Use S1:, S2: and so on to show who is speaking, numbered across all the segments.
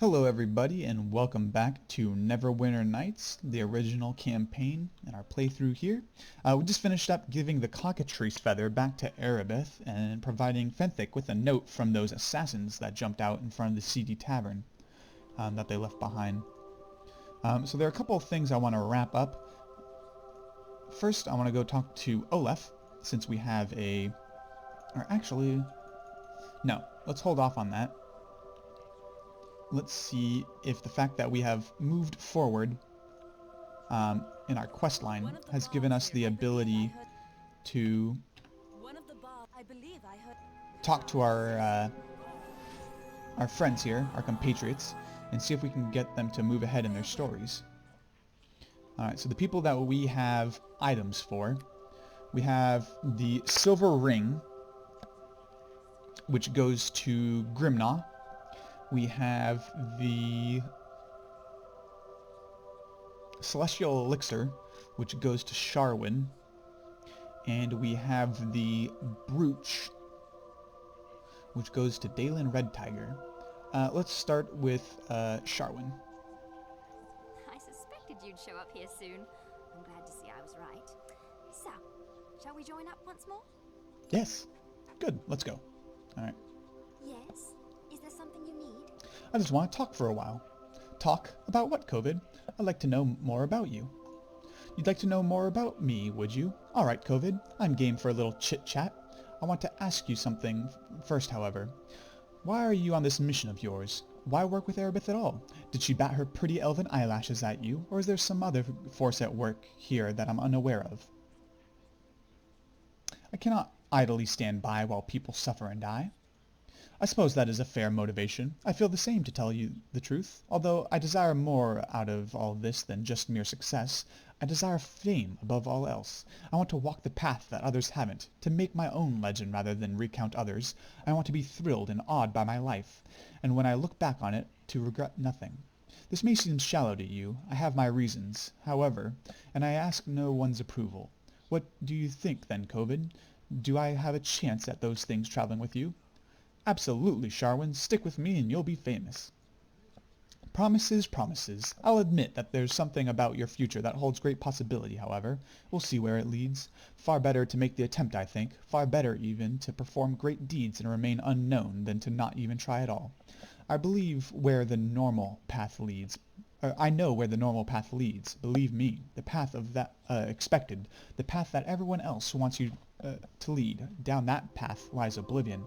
S1: Hello everybody and welcome back to Neverwinter Nights, the original campaign in our playthrough here. We just finished up giving the cockatrice feather back to Erebeth and providing Fenthic with a note from those assassins that jumped out in front of the seedy tavern that they left behind. So there are a couple of things I want to wrap up. First, I want to go talk to Olaf, since we have or actually, no, let's hold off on that. Let's see if the fact that we have moved forward in our quest line has given us the ability to talk to our friends here, our compatriots, and see if we can get them to move ahead in their stories. Alright, so the people that we have items for, we have the silver ring, which goes to Grimnaw. We have the Celestial Elixir, which goes to Sharwin. And we have the Brooch, which goes to Dalen Red Tiger. Let's start with Sharwin.
S2: I suspected you'd show up here soon. I'm glad to see I was right. So, shall we join up once more?
S1: Yes. Good, let's go. Alright.
S2: Yes? Is there something you need?
S1: I just want to talk for a while. Talk about what, Covid? I'd like to know more about you. You'd like to know more about me, would you? Alright, Covid. I'm game for a little chit-chat. I want to ask you something first, however. Why are you on this mission of yours? Why work with Erebeth at all? Did she bat her pretty elven eyelashes at you, or is there some other force at work here that I'm unaware of? I cannot idly stand by while people suffer and die. I suppose that is a fair motivation. I feel the same, to tell you the truth. Although I desire more out of all this than just mere success, I desire fame above all else. I want to walk the path that others haven't, to make my own legend rather than recount others. I want to be thrilled and awed by my life, and when I look back on it, to regret nothing. This may seem shallow to you. I have my reasons, however, and I ask no one's approval. What do you think, then, Covid? Do I have a chance at those things traveling with you? Absolutely, Sharwin. Stick with me and you'll be famous. Promises, promises. I'll admit that there's something about your future that holds great possibility, however. We'll see where it leads. Far better to make the attempt, I think. Far better, even, to perform great deeds and remain unknown than to not even try at all. I believe where the normal path leads. I know where the normal path leads. Believe me, the path of that expected, the path that everyone else wants you to lead. Down that path lies oblivion.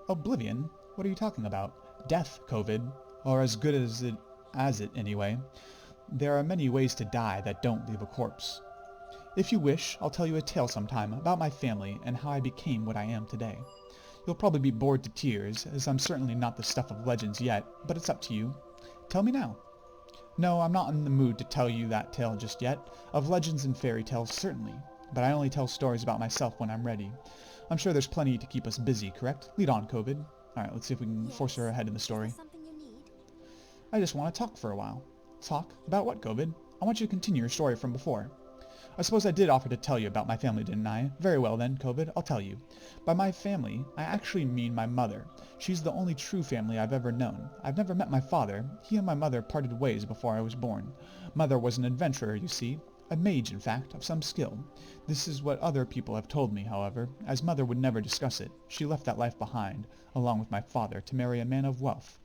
S1: Oblivion? What are you talking about? Death, Covid. Or as good as it anyway. There are many ways to die that don't leave a corpse. If you wish, I'll tell you a tale sometime about my family and how I became what I am today. You'll probably be bored to tears, as I'm certainly not the stuff of legends yet, but it's up to you. Tell me now. No, I'm not in the mood to tell you that tale just yet. Of legends and fairy tales, certainly. But I only tell stories about myself when I'm ready. I'm sure there's plenty to keep us busy, correct? Lead on, Covid. Alright, let's see if we can force her ahead in the story.
S2: Something you need?
S1: I just want to talk for a while. Talk? About what, Covid? I want you to continue your story from before. I suppose I did offer to tell you about my family, didn't I? Very well then, Covid, I'll tell you. By my family, I actually mean my mother. She's the only true family I've ever known. I've never met my father. He and my mother parted ways before I was born. Mother was an adventurer, you see. A mage, in fact, of some skill. This is what other people have told me, however, as mother would never discuss it. She left that life behind, along with my father, to marry a man of wealth.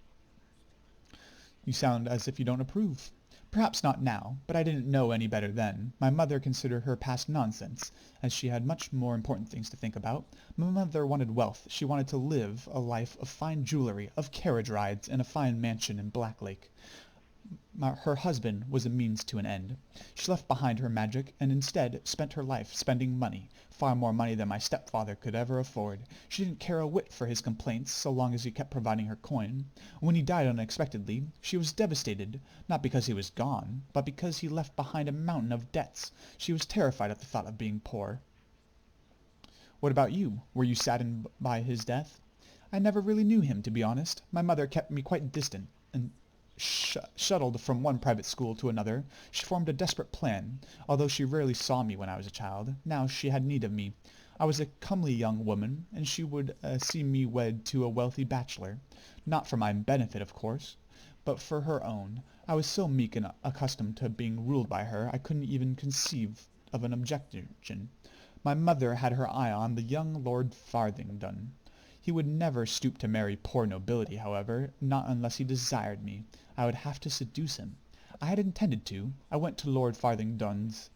S1: You sound as if you don't approve. Perhaps not now, but I didn't know any better then. My mother considered her past nonsense, as she had much more important things to think about. My mother wanted wealth. She wanted to live a life of fine jewelry, of carriage rides, and a fine mansion in Blacklake. Her husband was a means to an end. She left behind her magic, and instead spent her life spending money, far more money than my stepfather could ever afford. She didn't care a whit for his complaints, so long as he kept providing her coin. When he died unexpectedly, she was devastated, not because he was gone, but because he left behind a mountain of debts. She was terrified at the thought of being poor. What about you? Were you saddened by his death? I never really knew him, to be honest. My mother kept me quite distant, and shuttled from one private school to another. She formed a desperate plan, although she rarely saw me when I was a child. Now she had need of me. I was a comely young woman, and she would see me wed to a wealthy bachelor. Not for my benefit, of course. but for her own. I was so meek and accustomed to being ruled by her, I couldn't even conceive of an objection. My mother had her eye on the young Lord Farthington. He would never stoop to marry poor nobility, however, not unless he desired me. I would have to seduce him. I had intended to. I went to Lord Farthington's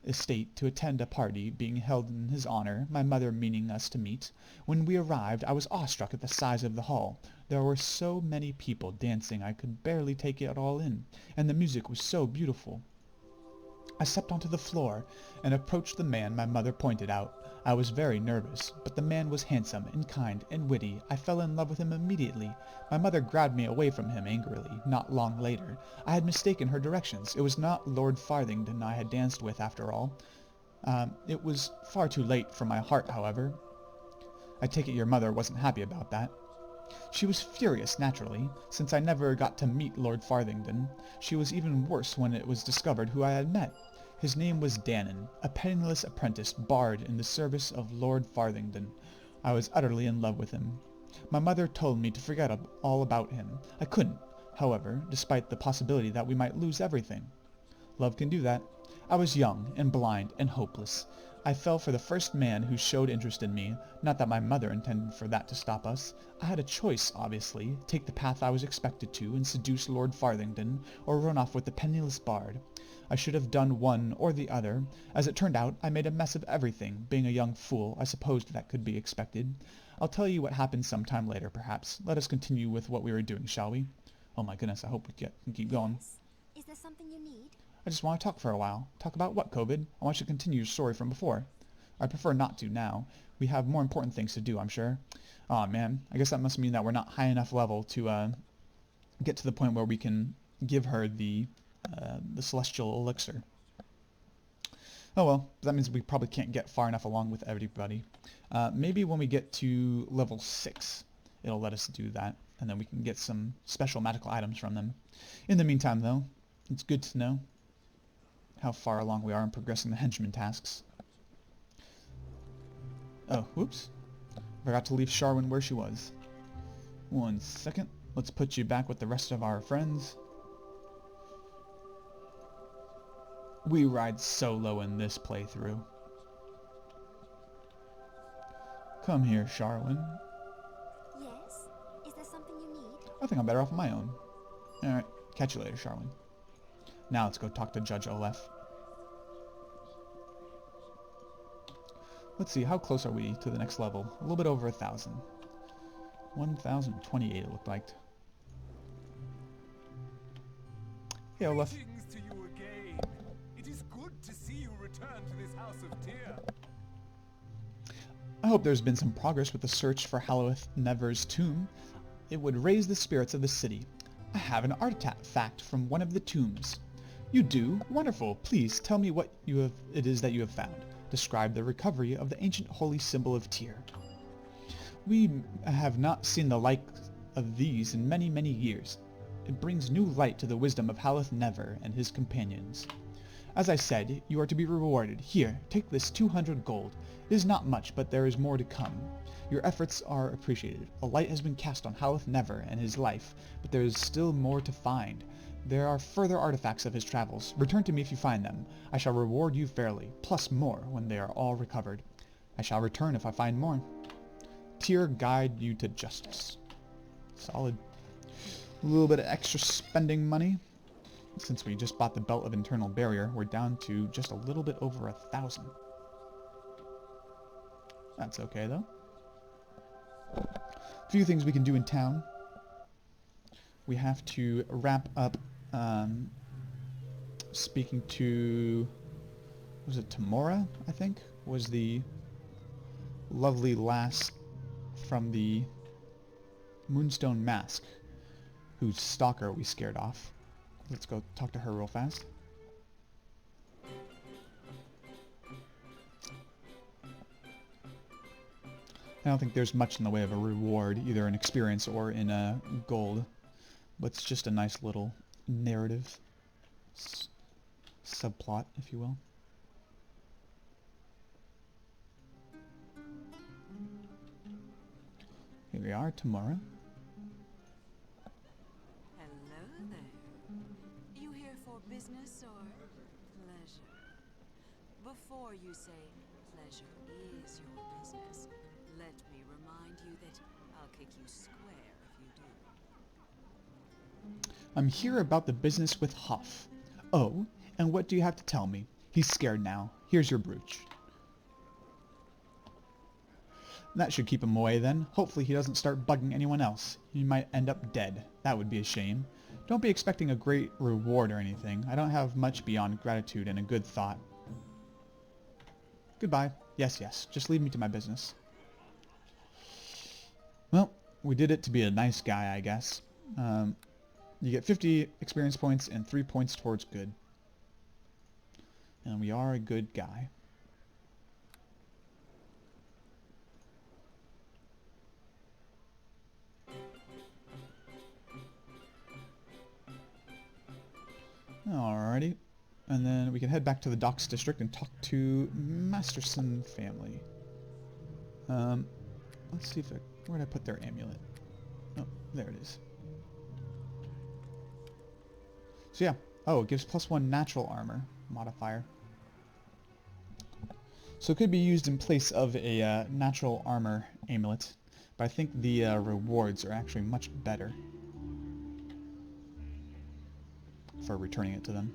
S1: estate to attend a party being held in his honour, my mother meaning us to meet. When we arrived, I was awestruck at the size of the hall. There were so many people dancing I could barely take it all in, and the music was so beautiful. I stepped onto the floor and approached the man my mother pointed out. I was very nervous, but the man was handsome and kind and witty. I fell in love with him immediately. My mother grabbed me away from him angrily, not long later. I had mistaken her directions. It was not Lord Farthington I had danced with, after all. It was far too late for my heart, however. I take it your mother wasn't happy about that. She was furious, naturally, since I never got to meet Lord Farthington. She was even worse when it was discovered who I had met. His name was Dannon, a penniless apprentice bard in the service of Lord Farthington. I was utterly in love with him. My mother told me to forget all about him. I couldn't, however, despite the possibility that we might lose everything. Love can do that. I was young and blind and hopeless. I fell for the first man who showed interest in me, not that my mother intended for that to stop us. I had a choice, obviously, take the path I was expected to and seduce Lord Farthington, or run off with the penniless bard. I should have done one or the other. As it turned out, I made a mess of everything. Being a young fool, I supposed that could be expected. I'll tell you what happened sometime later, perhaps. Let us continue with what we were doing, shall we? Oh my goodness, I hope we can keep going.
S2: Yes. Is there something you need?
S1: I just want to talk for a while. Talk about what, COVID? I want you to continue your story from before. I prefer not to now. We have more important things to do, I'm sure. Aw, man. I guess that must mean that we're not high enough level to get to the point where we can give her the celestial elixir. Oh well, that means we probably can't get far enough along with everybody. Maybe when we get to level 6, it'll let us do that, and then we can get some special magical items from them. In the meantime, though, it's good to know how far along we are in progressing the henchman tasks. Oh, whoops. Forgot to leave Sharwin where she was. 1 second. Let's put you back with the rest of our friends. We ride solo in this playthrough. Come here, Sharwin.
S2: Yes? Is there something you need?
S1: I think I'm better off on my own. Alright, catch you later, Sharwin. Now let's go talk to Judge Olef. Let's see, how close are we to the next level? A little bit over 1,000. 1,028 it looked like. Hey, Olaf.
S3: Greetings to you again. It is good to see you return to this house of Tyr.
S1: I hope there's been some progress with the search for Halloweth Never's tomb. It would raise the spirits of the city. I have an artifact from one of the tombs. You do? Wonderful. Please tell me what it is that you have found. Describe the recovery of the ancient holy symbol of Tyr. We have not seen the like of these in many, many years. It brings new light to the wisdom of Halloweth Never and his companions. As I said, you are to be rewarded. Here, take this 200 gold. It is not much, but there is more to come. Your efforts are appreciated. A light has been cast on Halloweth Never and his life, but there is still more to find. There are further artifacts of his travels. Return to me if you find them. I shall reward you fairly, plus more when they are all recovered. I shall return if I find more. Tyr guide you to justice. Solid. A little bit of extra spending money. Since we just bought the Belt of Internal Barrier, we're down to just a little bit over 1,000. That's okay, though. A few things we can do in town. We have to wrap up speaking to, was it Tamora, I think, was the lovely lass from the Moonstone Mask, whose stalker we scared off. Let's go talk to her real fast. I don't think there's much in the way of a reward, either in experience or in gold. But it's just a nice little narrative subplot, if you will. Here we are, Tamara.
S4: Hello business or pleasure? Before you say pleasure is your business, let me remind you that I'll kick you square if you do.
S1: I'm here about the business with Huff. Oh, and what do you have to tell me? He's scared now. Here's your brooch. That should keep him away then. Hopefully he doesn't start bugging anyone else. He might end up dead. That would be a shame. Don't be expecting a great reward or anything. I don't have much beyond gratitude and a good thought. Goodbye. Yes, yes. Just leave me to my business. Well, we did it to be a nice guy, I guess. You get 50 experience points and 3 points towards good. And we are a good guy. Alrighty. And then we can head back to the docks district and talk to Masterson family. Let's see if where did I put their amulet? Oh, there it is. So yeah. Oh, it gives +1 natural armor modifier. So it could be used in place of a natural armor amulet, but I think the rewards are actually much better for returning it to them.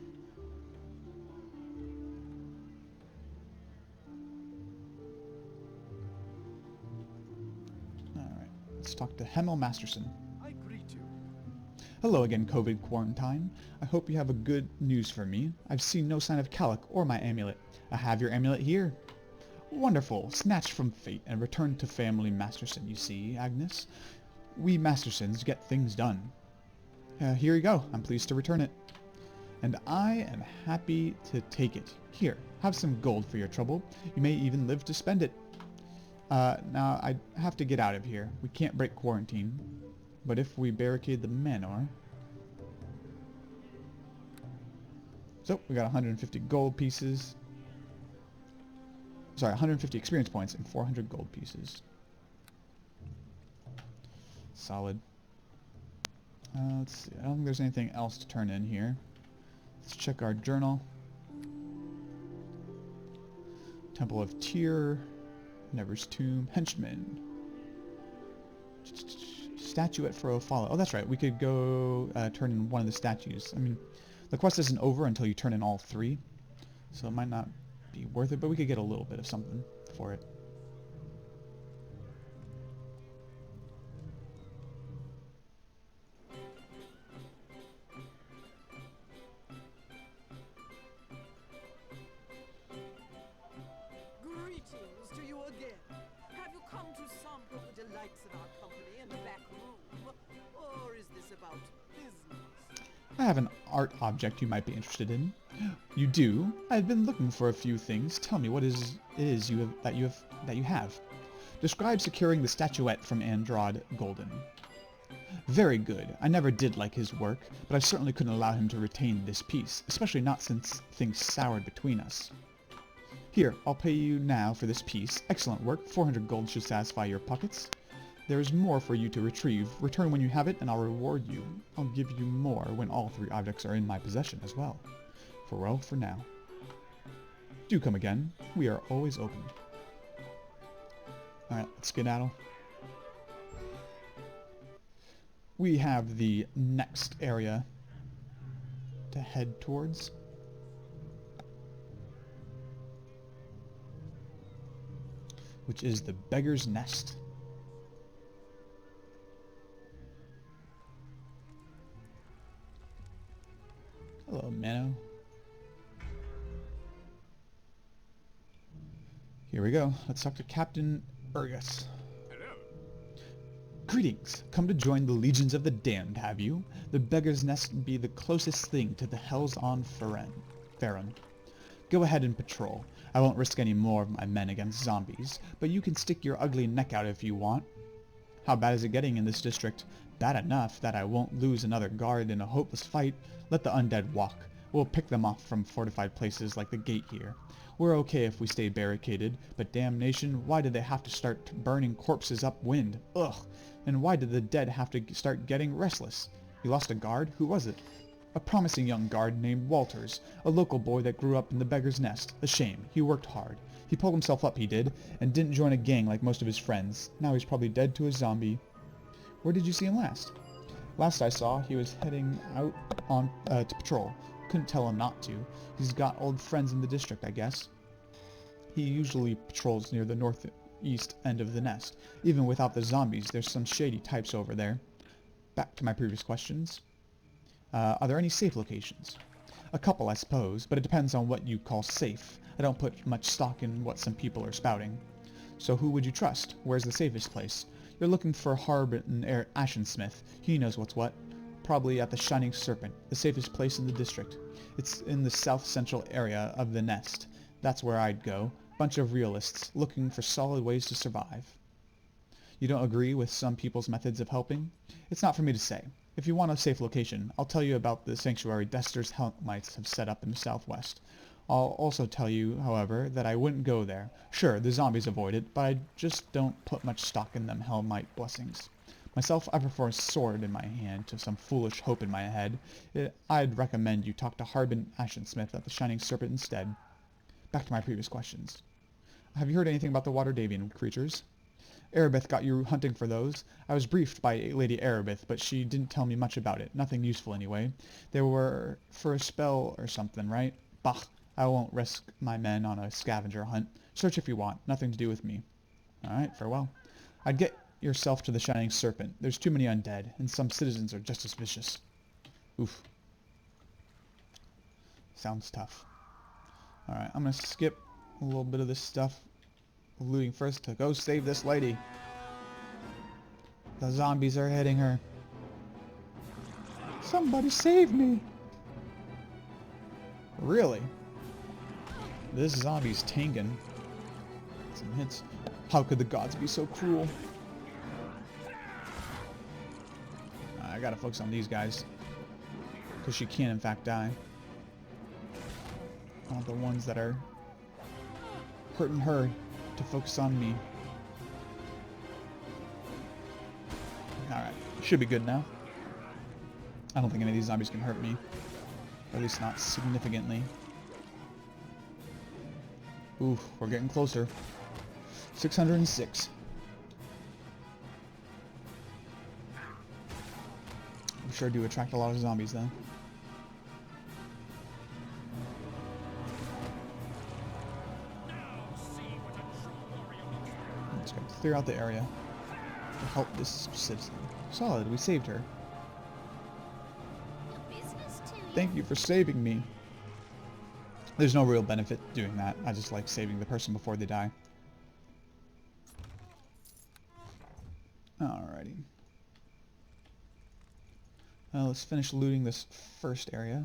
S1: Alright, let's talk to Hemel Masterson.
S3: I greet you.
S1: Hello again, COVID quarantine. I hope you have a good news for me. I've seen no sign of Calic or my amulet. I have your amulet here. Wonderful. Snatched from fate and returned to family Masterson, you see, Agnes. We Mastersons get things done. Here you go. I'm pleased to return it. And I am happy to take it. Here, have some gold for your trouble. You may even live to spend it. Now, I have to get out of here. We can't break quarantine. But if we barricade the manor... So, we got 150 gold pieces. Sorry, 150 experience points and 400 gold pieces. Solid. Let's see. I don't think there's anything else to turn in here. Let's check our journal. Temple of Tyr. Never's Tomb. Henchman. Statuette for O'Follow. Oh, that's right. We could go turn in one of the statues. I mean, the quest isn't over until you turn in all 3. So it might not be worth it, but we could get a little bit of something for it.
S5: Greetings to you again. Have you come to sample the delights of our company in the back room? Or is this about business?
S1: I have an art object you might be interested in. You do? I've been looking for a few things. Tell me what it is that you have. Describe securing the statuette from Andrade Golden. Very good. I never did like his work, but I certainly couldn't allow him to retain this piece, especially not since things soured between us. Here, I'll pay you now for this piece. Excellent work. 400 gold should satisfy your pockets. There is more for you to retrieve. Return when you have it, and I'll reward you. I'll give you more when all 3 objects are in my possession as well. Farewell for now. Do come again. We are always open. Alright, let's skedaddle. We have the next area to head towards. Which is the Beggar's Nest. Hello, Mano. Here we go. Let's talk to Captain Urgus.
S3: Hello.
S1: Greetings. Come to join the Legions of the Damned, have you? The Beggar's Nest be the closest thing to the Hells on Faerun. Go ahead and patrol. I won't risk any more of my men against zombies, but you can stick your ugly neck out if you want. How bad is it getting in this district? Bad enough that I won't lose another guard in a hopeless fight. Let the undead walk. We'll pick them off from fortified places like the gate here. We're okay if we stay barricaded, but damnation, why did they have to start burning corpses upwind? Ugh! And why did the dead have to start getting restless? You lost a guard? Who was it? A promising young guard named Walters, a local boy that grew up in the Beggar's Nest. A shame. He worked hard. He pulled himself up, he did, and didn't join a gang like most of his friends. Now he's probably dead to a zombie. Where did you see him last? Last I saw, he was heading out on to patrol. Couldn't tell him not to. He's got old friends in the district, I guess. He usually patrols near the northeast end of the nest. Even without the zombies, there's some shady types over there. Back to my previous questions. Are there any safe locations? A couple, I suppose, but it depends on what you call safe. I don't put much stock in what some people are spouting. So who would you trust? Where's the safest place? You're looking for Harbin Ashensmith. He knows what's what. Probably at the Shining Serpent, the safest place in the district. It's in the south-central area of the nest. That's where I'd go. Bunch of realists, looking for solid ways to survive. You don't agree with some people's methods of helping? It's not for me to say. If you want a safe location, I'll tell you about the sanctuary Dester's Helmites have set up in the southwest. I'll also tell you, however, that I wouldn't go there. Sure, the zombies avoid it, but I just don't put much stock in them Helmite blessings. Myself, I prefer a sword in my hand to some foolish hope in my head. I'd recommend you talk to Harbin Ashensmith at the Shining Serpent instead. Back to my previous questions. Have you heard anything about the Water Davian creatures? Erebeth got you hunting for those. I was briefed by Lady Erebeth, but she didn't tell me much about it. Nothing useful anyway. They were for a spell or something, right? Bah, I won't risk my men on a scavenger hunt. Search if you want. Nothing to do with me. Alright, farewell. I'd get yourself to the Shining Serpent. There's too many undead, and some citizens are just as vicious. Oof. Sounds tough. Alright, I'm gonna skip a little bit of this stuff. Looting first to go save this lady. The zombies are hitting her. Somebody save me! Really? This zombie's tanking. Some hits. How could the gods be so cruel? I gotta focus on these guys. Because she can in fact die. I want the ones that are hurting her to focus on me. Alright, should be good now. I don't think any of these zombies can hurt me. Or at least not significantly. Ooh, we're getting closer. 606. We sure do attract a lot of zombies then. Let's go clear out the area to help this citizen. Solid, we saved her.
S2: Business to you.
S1: Thank you for saving me. There's no real benefit doing that. I just like saving the person before they die. Alrighty. Let's finish looting this first area.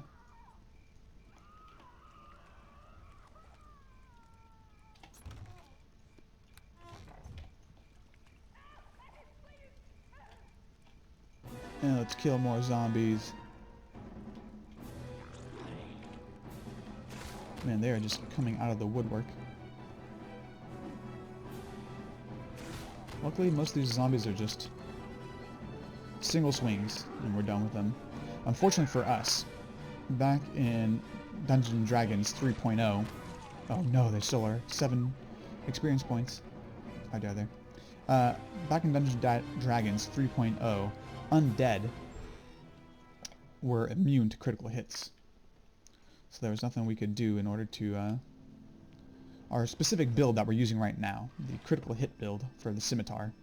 S1: And let's kill more zombies. Man, they are just coming out of the woodwork. Luckily, most of these zombies are just single swings, and we're done with them. Unfortunately for us, back in Dungeons & Dragons 3.0... Oh no, they still are. 7 experience points. How dare they? Back in Dungeons & Dragons 3.0, undead were immune to critical hits. So there was nothing we could do in order to... our specific build that we're using right now, the critical hit build for the scimitar,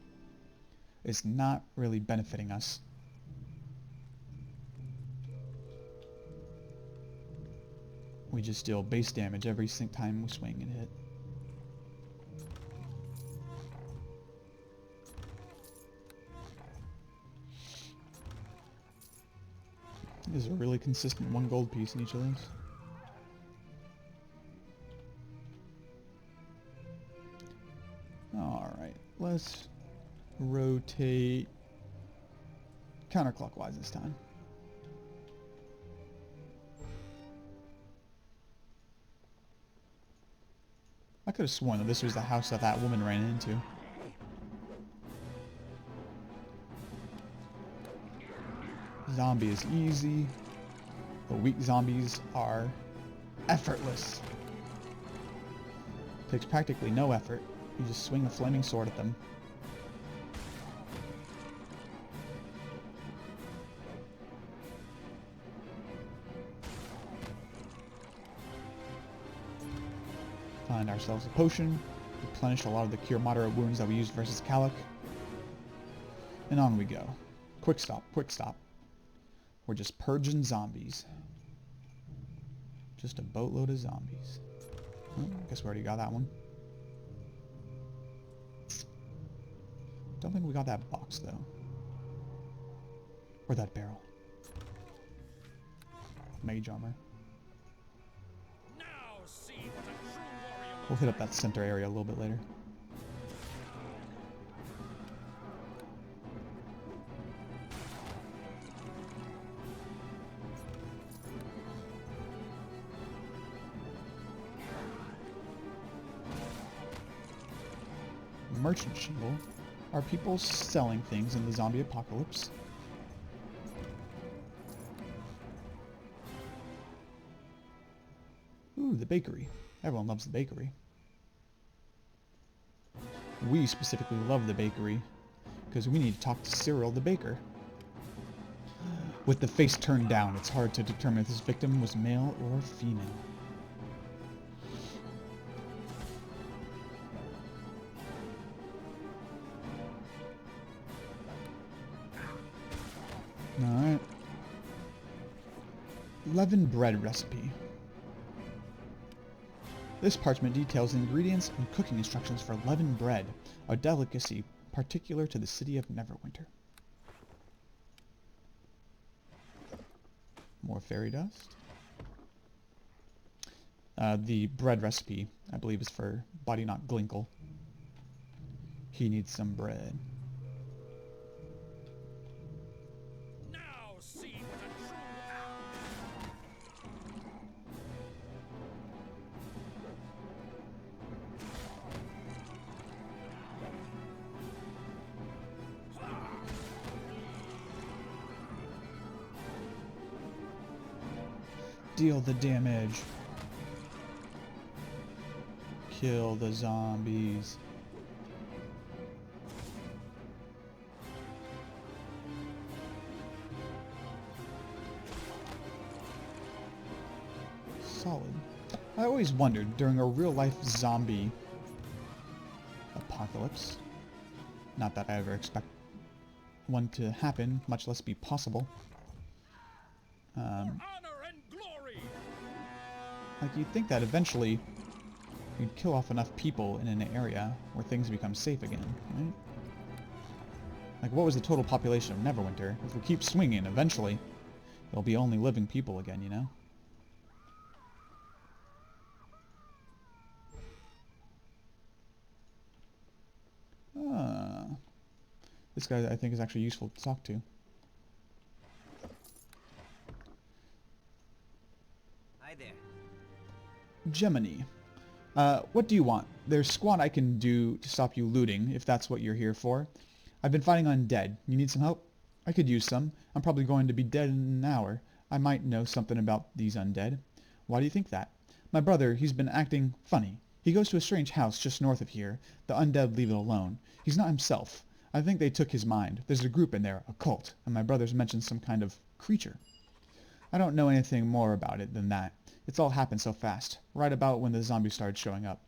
S1: is not really benefiting us. We just deal base damage every time we swing and hit. There's a really consistent 1 gold piece in each of those. Alright, let's rotate counterclockwise this time. I could have sworn that this was the house that that woman ran into. Zombie is easy. The weak zombies are effortless. Takes practically no effort. You just swing a flaming sword at them. Find ourselves a potion. Replenish a lot of the cure moderate wounds that we used versus Calic. And on we go. Quick stop, quick stop. We're just purging zombies. Just a boatload of zombies. Oh, guess we already got that one. Don't think we got that box though. Or that barrel. Mage armor.
S3: Now see what a true warrior
S1: We'll hit up that center area a little bit later. Merchant shingle. Are people selling things in the zombie apocalypse? Ooh, the bakery. Everyone loves the bakery. We specifically love the bakery because we need to talk to Cyril the baker. With the face turned down, it's hard to determine if this victim was male or female. Alright. Leavened bread recipe. This parchment details the ingredients and cooking instructions for leavened bread, a delicacy particular to the city of Neverwinter. More fairy dust. The bread recipe, I believe, is for Body Not Glinkle. He needs some bread.
S3: now see what a true
S1: Deal the damage. Kill the zombies. Solid. I always wondered, during a real-life zombie apocalypse, not that I ever expect one to happen, much less be possible,
S3: honor and glory.
S1: like you'd think that eventually you'd kill off enough people in an area where things become safe again, right? Like, what was the total population of Neverwinter? If we keep swinging, eventually there'll be only living people again, you know? This guy, I think, is actually useful to talk to.
S6: Hi there.
S1: Gemini. What do you want? There's squat I can do to stop you looting, if that's what you're here for. I've been fighting undead. You need some help? I could use some. I'm probably going to be dead in an hour. I might know something about these undead. Why do you think that? My brother, he's been acting funny. He goes to a strange house just north of here. The undead leave it alone. He's not himself. I think they took his mind. There's a group in there, a cult, and my brother's mentioned some kind of creature. I don't know anything more about it than that. It's all happened so fast, right about when the zombies started showing up.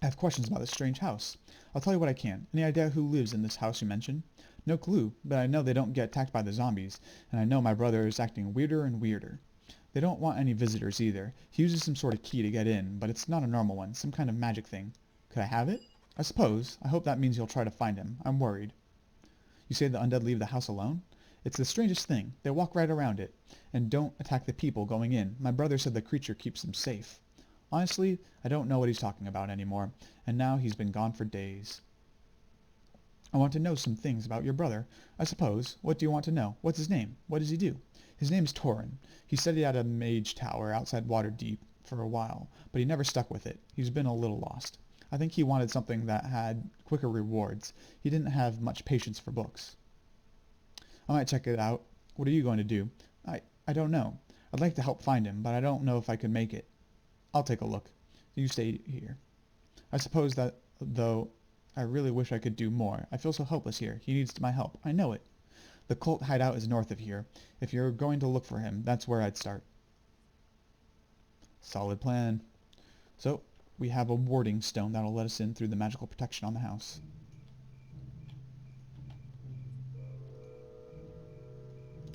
S1: I have questions about this strange house. I'll tell you what I can. Any idea who lives in this house you mentioned? No clue, but I know they don't get attacked by the zombies, and I know my brother is acting weirder and weirder. They don't want any visitors either. He uses some sort of key to get in, but it's not a normal one, some kind of magic thing. Could I have it? I suppose. I hope that means you'll try to find him. I'm worried. You say the undead leave the house alone? It's the strangest thing. They walk right around it, and don't attack the people going in. My brother said the creature keeps them safe. Honestly, I don't know what he's talking about anymore, and now he's been gone for days. I want to know some things about your brother. I suppose. What do you want to know? What's his name? What does he do? His name's Torin. He studied at a mage tower outside Waterdeep for a while, but he never stuck with it. He's been a little lost. I think he wanted something that had quicker rewards. He didn't have much patience for books. I might check it out. What are you going to do? I don't know. I'd like to help find him, but I don't know if I could make it. I'll take a look. You stay here. I suppose that, though, I really wish I could do more. I feel so helpless here. He needs my help. I know it. The cult hideout is north of here. If you're going to look for him, that's where I'd start. Solid plan. So, we have a warding stone that'll let us in through the magical protection on the house.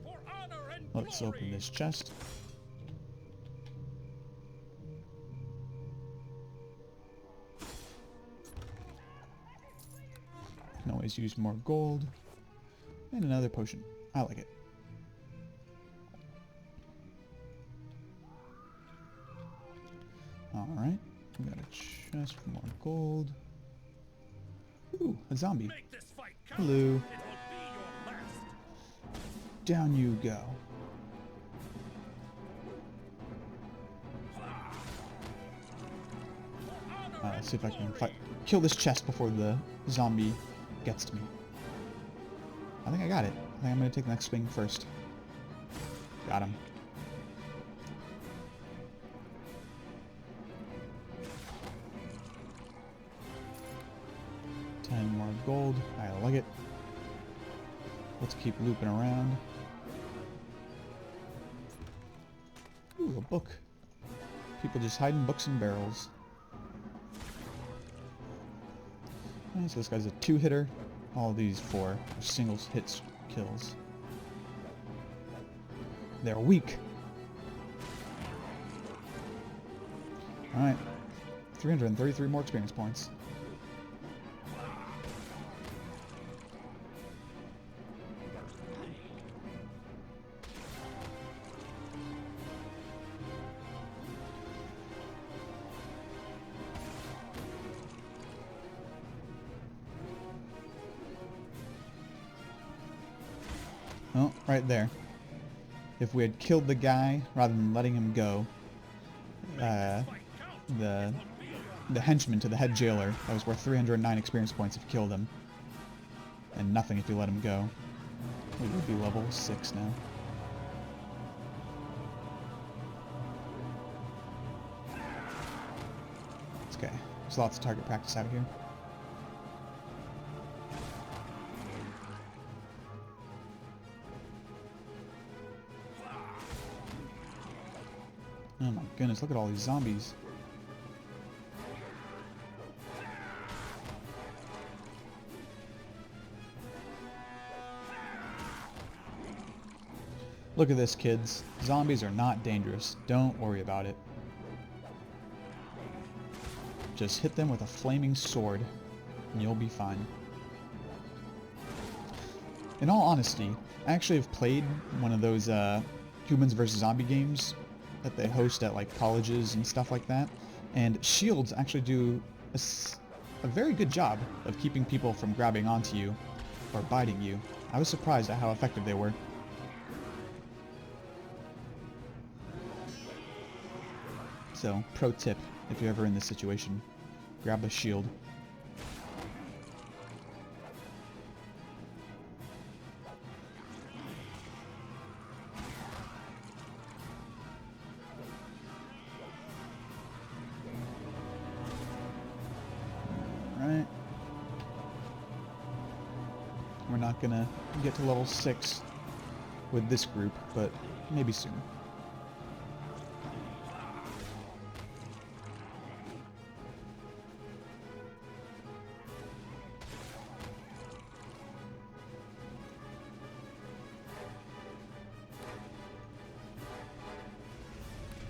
S3: For honor and
S1: Let's
S3: glory.
S1: open this chest. Can always use more gold. And another potion. I like it. Alright. We got a chest for more gold. Ooh, a zombie.
S3: Make this fight count.
S1: Hello.
S3: It will be your last.
S1: Down you go. Let's see if I can kill this chest before the zombie gets to me. I think I got it. I think I'm going to take the next swing first. Got him. More gold. I like it. Let's keep looping around. Ooh, a book. People just hiding books in barrels. So this guy's a 2-hitter. All these 4 are singles hits kills. They're weak. Alright. 333 more experience points. Oh, right there. If we had killed the guy rather than letting him go, the henchman to the head jailer, that was worth 309 experience points if you killed him, and nothing if you let him go. We would be level 6 now. It's okay. There's lots of target practice out here. Oh my goodness, look at all these zombies. Look at this, kids. Zombies are not dangerous. Don't worry about it. Just hit them with a flaming sword, and you'll be fine. In all honesty, I actually have played one of those humans versus zombie games that they host at like colleges and stuff like that, and shields actually do a very good job of keeping people from grabbing onto you or biting you. I was surprised at how effective they were. So, pro tip, if you're ever in this situation, grab a shield. Alright. We're not gonna get to level 6 with this group, but maybe soon.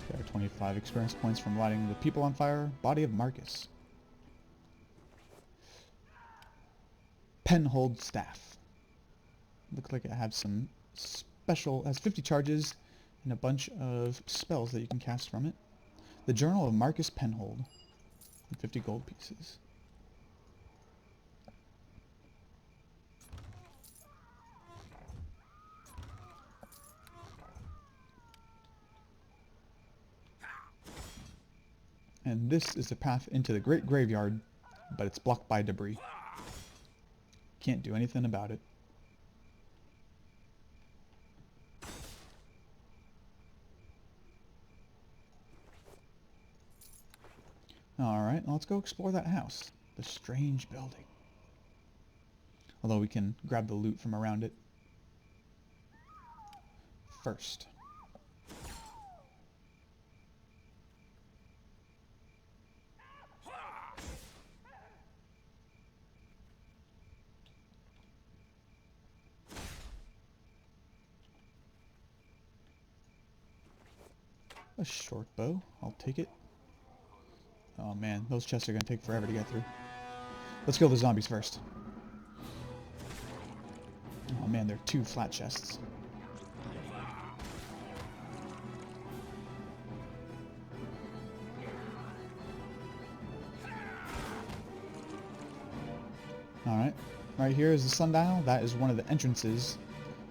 S1: There are 25 experience points from lighting the people on fire. Body of Marcus. Penhold staff. Looks like it has some special, has 50 charges and a bunch of spells that you can cast from it. The Journal of Marcus Penhold. 50 gold pieces. And this is the path into the Great Graveyard, but it's blocked by debris. Can't do anything about it. Alright, let's go explore that house. The strange building. Although we can grab the loot from around it first. A short bow. I'll take it. Oh man, those chests are going to take forever to get through. Let's kill the zombies first. Oh man, they're 2 flat chests. Alright, right here is the sundial. That is one of the entrances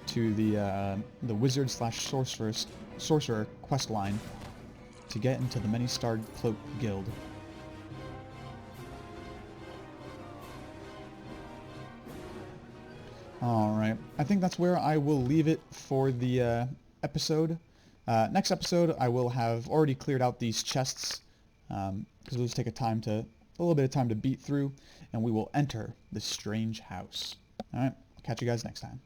S1: to the wizard slash sorcerer quest line to get into the many-starred cloak guild. Alright, I think that's where I will leave it for the episode. Next episode I will have already cleared out these chests, because those take a little bit of time to beat through, and we will enter this strange house. Alright, catch you guys next time.